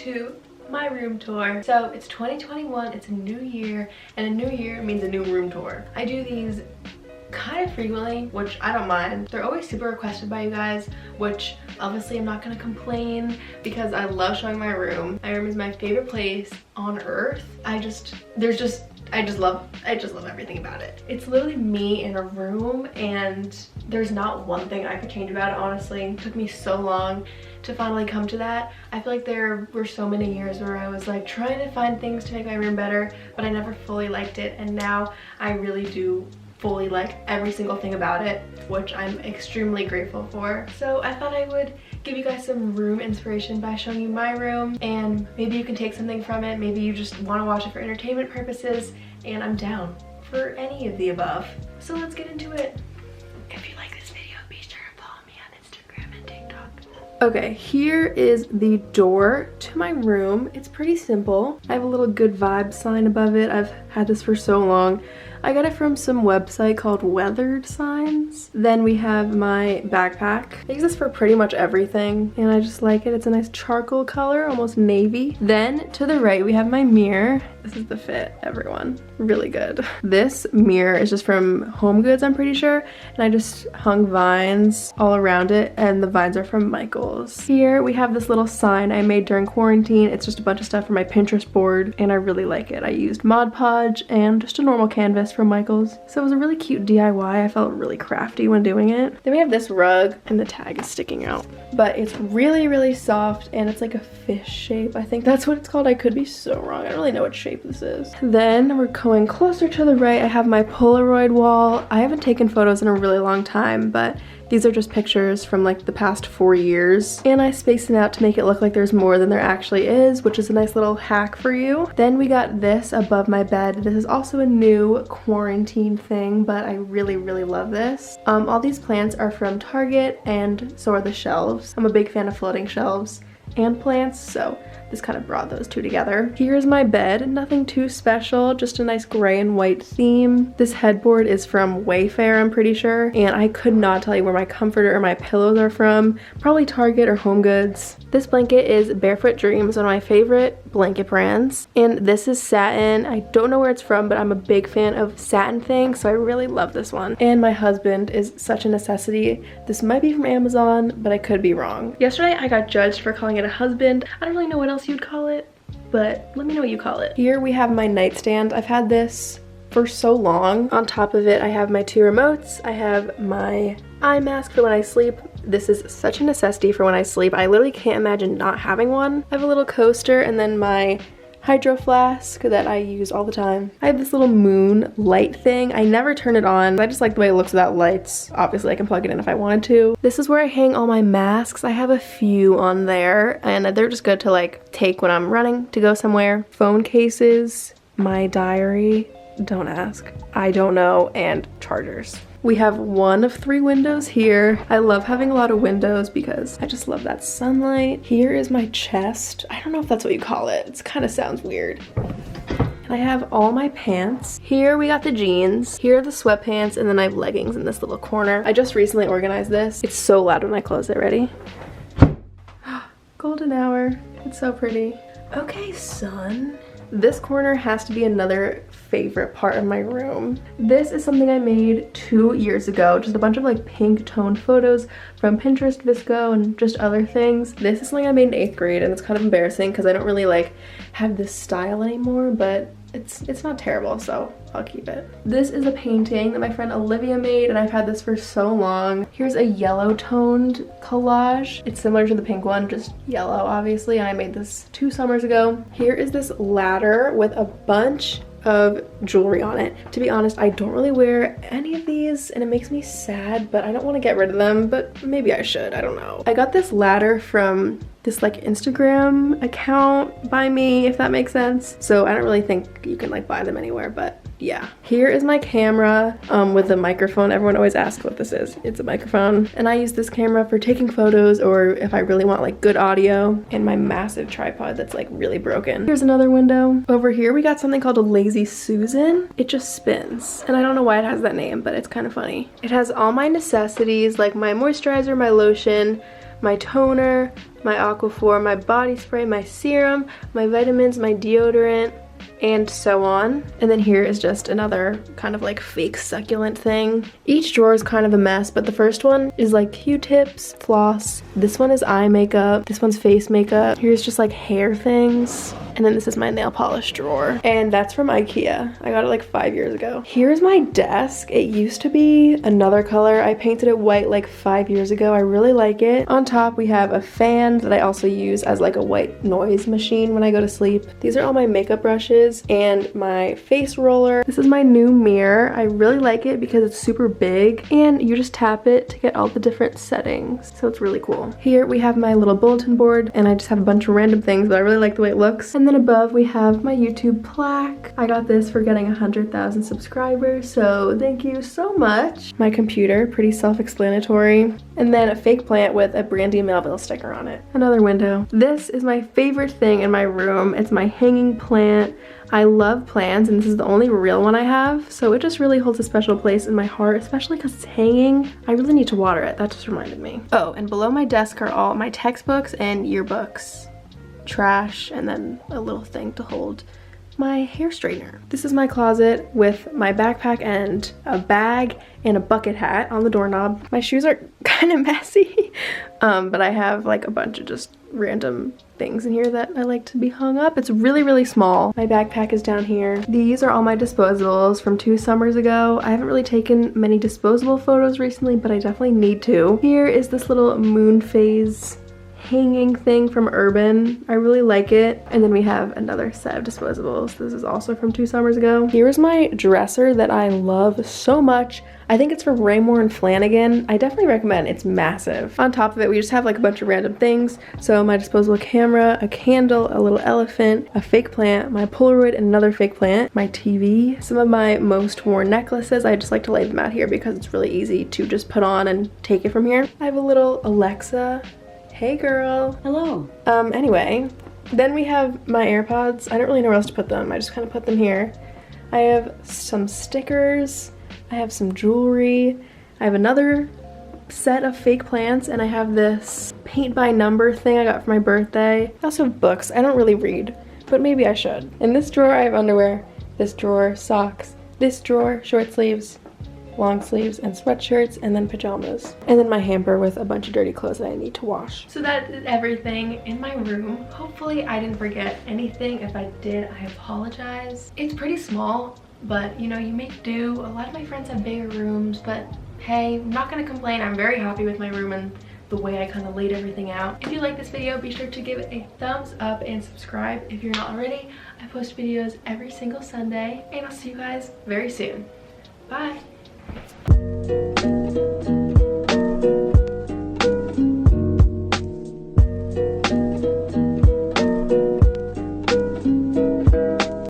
to my room tour. So it's 2021, it's a new year, and a new year means a new room tour. I do these kind of frequently, which I don't mind. They're always super requested by you guys, which obviously I'm not gonna complain because I love showing my room. My room is my favorite place on earth. I just love everything about it. It's literally me in a room, and there's not one thing I could change about it, honestly. It took me so long to finally come to that. I feel like there were so many years where I was like trying to find things to make my room better, but I never fully liked it, and now I really do fully like every single thing about it, which I'm extremely grateful for. So I thought I would give you guys some room inspiration by showing you my room, and maybe you can take something from it. Maybe you just want to watch it for entertainment purposes, and I'm down for any of the above. So let's get into it. If you like this video, be sure to follow me on Instagram and TikTok. Okay, here is the door to my room. It's pretty simple. I have a little good vibe sign above it. I've had this for so long. I got it from some website called Weathered Signs. Then we have my backpack. I use this for pretty much everything, and I just like it. It's a nice charcoal color, almost navy. Then to the right, we have my mirror. This is the fit, everyone. Really good. This mirror is just from Home Goods, I'm pretty sure, and I just hung vines all around it, and the vines are from Michael's. Here we have this little sign I made during quarantine. It's just a bunch of stuff from my Pinterest board, and I really like it. I used Mod Podge and just a normal canvas from Michael's. So it was a really cute DIY. I felt really crafty when doing it. Then we have this rug, and the tag is sticking out. But it's really, really soft, and it's like a fish shape. I think that's what it's called. I could be so wrong. I don't really know what shape this is. Then we're going closer to the right. I have my Polaroid wall. I haven't taken photos in a really long time, but these are just pictures from like the past 4 years, and I spaced it out to make it look like there's more than there actually is, which is a nice little hack for you. Then we got this above my bed. This is also a new quarantine thing, but I really, really love this. All these plants are from Target, and so are the shelves. I'm a big fan of floating shelves and plants, so this kind of brought those two together. Here's my bed. Nothing too special, just a nice gray and white theme. This headboard is from Wayfair, I'm pretty sure, and I could not tell you where my comforter or my pillows are from. Probably Target or Home Goods. This blanket is Barefoot Dreams, one of my favorite blanket brands, and this is satin. I don't know where it's from, but I'm a big fan of satin things, so I really love this one. And my husband is such a necessity. This might be from Amazon, but I could be wrong. Yesterday I got judged for calling it a husband. I don't really know what else you'd call it, but let me know what you call it. Here we have my nightstand. I've had this for so long. On top of it, I have my 2 remotes. I have my eye mask for when I sleep. This is such a necessity for when I sleep. I literally can't imagine not having one. I have a little coaster, and then my hydro flask that I use all the time. I have this little moon light thing. I never turn it on. I just like the way it looks without lights. Obviously I can plug it in if I wanted to. This is where I hang all my masks. I have a few on there, and they're just good to like take when I'm running to go somewhere. Phone cases, my diary, don't ask, I don't know, and chargers. We have 1 of 3 windows here. I love having a lot of windows because I just love that sunlight. Here is my chest. I don't know if that's what you call it. It kind of sounds weird. And I have all my pants. Here we got the jeans. Here are the sweatpants, and then I have leggings in this little corner. I just recently organized this. It's so loud when I close it. Ready? Golden hour. It's so pretty. Okay, son. This corner has to be another favorite part of my room. This is something I made 2 years ago, just a bunch of like pink toned photos from Pinterest, VSco, and just other things. This is something I made in 8th grade, and it's kind of embarrassing because I don't really like have this style anymore, but it's not terrible, so I'll keep it. This is a painting that my friend Olivia made, and I've had this for so long. Here's a yellow toned collage. It's similar to the pink one, just yellow obviously, and I made this 2 summers ago. Here is this ladder with a bunch of jewelry on it. To be honest, I don't really wear any of these, and it makes me sad, but I don't want to get rid of them, but maybe I should, I don't know. I got this ladder from this like Instagram account by me, if that makes sense. So I don't really think you can like buy them anywhere, but yeah. Here is my camera with a microphone. Everyone always asks what this is. It's a microphone, and I use this camera for taking photos or if I really want like good audio, and my massive tripod that's like really broken. Here's another window. Over here we got something called a Lazy Susan. It just spins, and I don't know why it has that name, but it's kind of funny. It has all my necessities like my moisturizer, my lotion, my toner, my Aquaphor, my body spray, my serum, my vitamins, my deodorant, and so on. And then here is just another kind of like fake succulent thing. Each drawer is kind of a mess, but the first one is like Q-tips, floss. This one is eye makeup. This one's face makeup. Here's just like hair things. And then this is my nail polish drawer. And that's from IKEA. I got it like 5 years ago. Here's my desk. It used to be another color. I painted it white like 5 years ago. I really like it. On top we have a fan that I also use as like a white noise machine when I go to sleep. These are all my makeup brushes and my face roller. This is my new mirror. I really like it because it's super big and you just tap it to get all the different settings. So it's really cool. Here we have my little bulletin board and I just have a bunch of random things, but I really like the way it looks. And then above we have my YouTube plaque. I got this for getting 100,000 subscribers, so thank you so much. My computer, pretty self-explanatory. And then a fake plant with a Brandy Melville sticker on it. Another window. This is my favorite thing in my room. It's my hanging plant. I love plants and this is the only real one I have, so it just really holds a special place in my heart, especially because it's hanging. I really need to water it. That just reminded me. Oh, and below my desk are all my textbooks and yearbooks. Trash, and then a little thing to hold my hair straightener. This is my closet with my backpack and a bag and a bucket hat on the doorknob. My shoes are kind of messy, but I have like a bunch of just random things in here that I like to be hung up. It's really, really small. My backpack is down here. These are all my disposables from 2 summers ago. I haven't really taken many disposable photos recently, but I definitely need to. Here is this little moon phase hanging thing from Urban. I really like it. And then we have another set of disposables. This is also from 2 summers ago. Here's my dresser that I love so much. I think it's from Raymore and Flanagan. I definitely recommend. It's massive. On top of it, we just have like a bunch of random things. So my disposable camera, a candle, a little elephant, a fake plant, my Polaroid and another fake plant, my TV, some of my most worn necklaces. I just like to lay them out here because it's really easy to just put on and take it from here. I have a little Alexa. Hey girl. Hello. Anyway, then we have my AirPods. I don't really know where else to put them. I just kind of put them here. I have some stickers. I have some jewelry. I have another set of fake plants and I have this paint by number thing I got for my birthday. I also have books. I don't really read, but maybe I should. In this drawer, I have underwear. This drawer, socks. This drawer, short sleeves, long sleeves and sweatshirts, and then pajamas. And then my hamper with a bunch of dirty clothes that I need to wash. So that is everything in my room. Hopefully I didn't forget anything. If I did, I apologize. It's pretty small, but you know, you make do. A lot of my friends have bigger rooms, but hey, I'm not gonna complain. I'm very happy with my room and the way I kind of laid everything out. If you like this video, be sure to give it a thumbs up and subscribe if you're not already. I post videos every single Sunday, and I'll see you guys very soon. Bye.